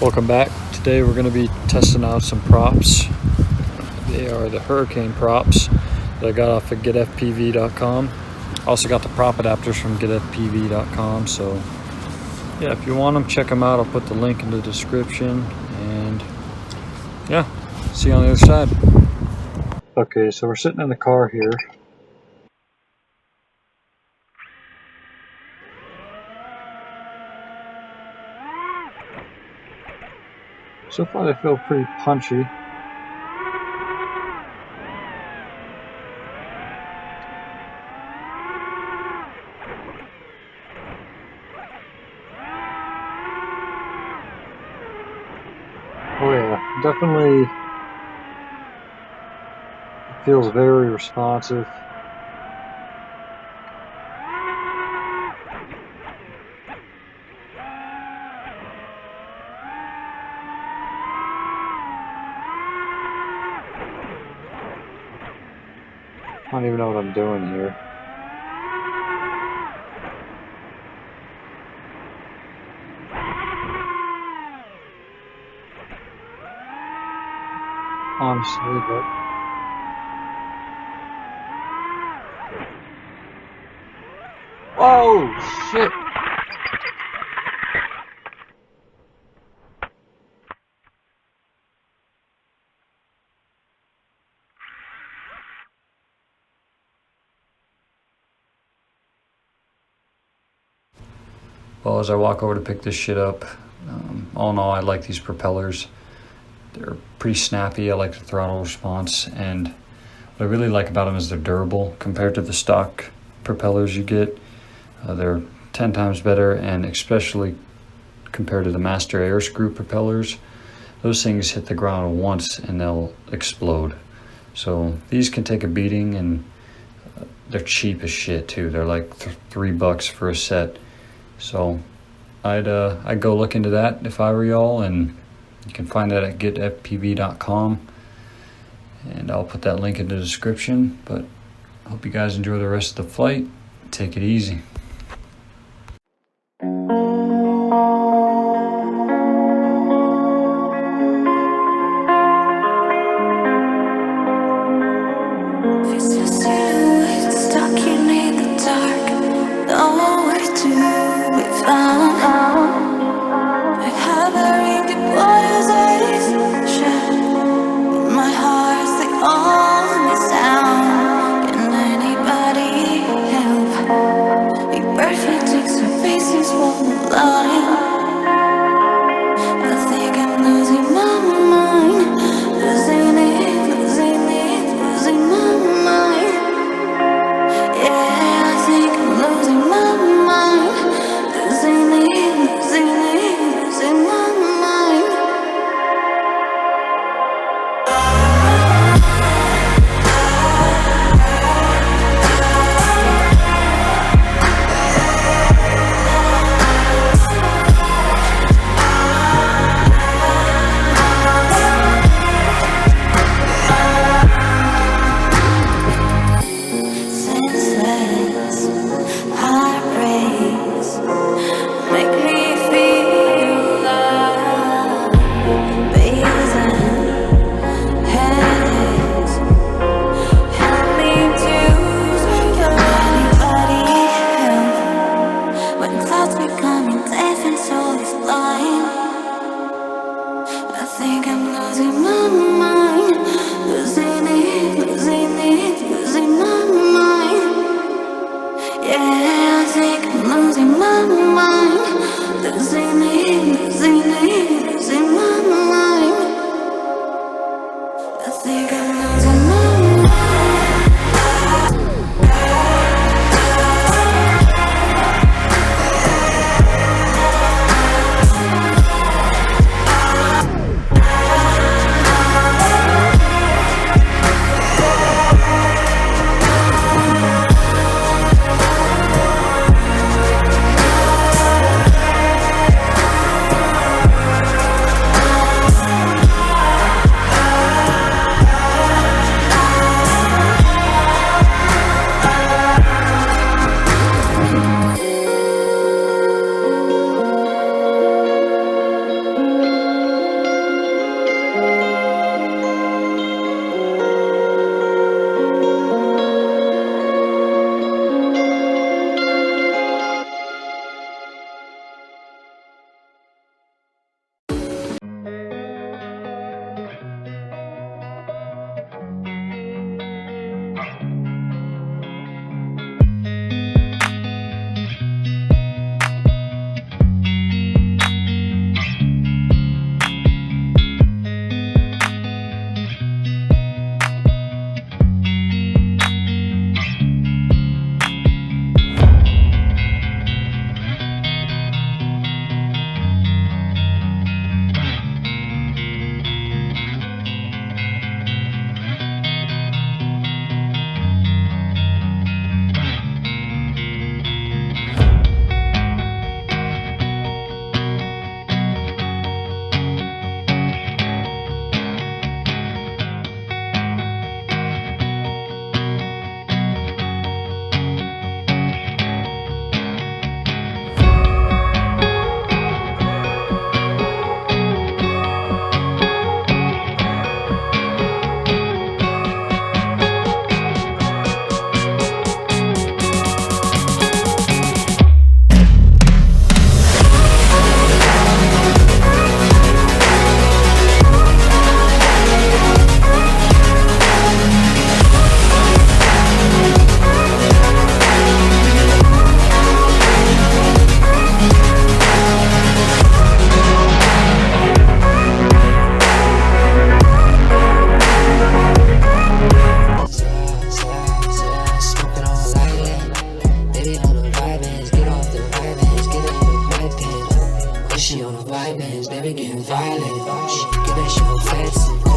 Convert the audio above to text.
Welcome back. Today we're going to be testing out some props. They are the hurricane props that I got off of getfpv.com. Also got the prop adapters from getfpv.com. So yeah, if you want them, check them out. I'll put the link in the description. And yeah, see you on the other side. Okay, so we're sitting in the car here. So far they feel pretty punchy. Oh yeah, definitely feels very responsive. I don't even know what I'm doing here. Honestly, but oh shit! Well, as I walk over to pick this shit up, all in all, I like these propellers. They're pretty snappy. I like the throttle response, and what I really like about them is they're durable compared to the stock propellers you get. They're 10 times better, and especially compared to the Master Air Screw propellers, those things hit the ground once and they'll explode. So these can take a beating, and they're cheap as shit too. They're like $3 for a set. So I'd go look into that if I were y'all, and you can find that at getfpv.com, and I'll put that link in the description. But I hope you guys enjoy the rest of the flight. Take it easy. white bands, baby getting violent. Get that shit go fast.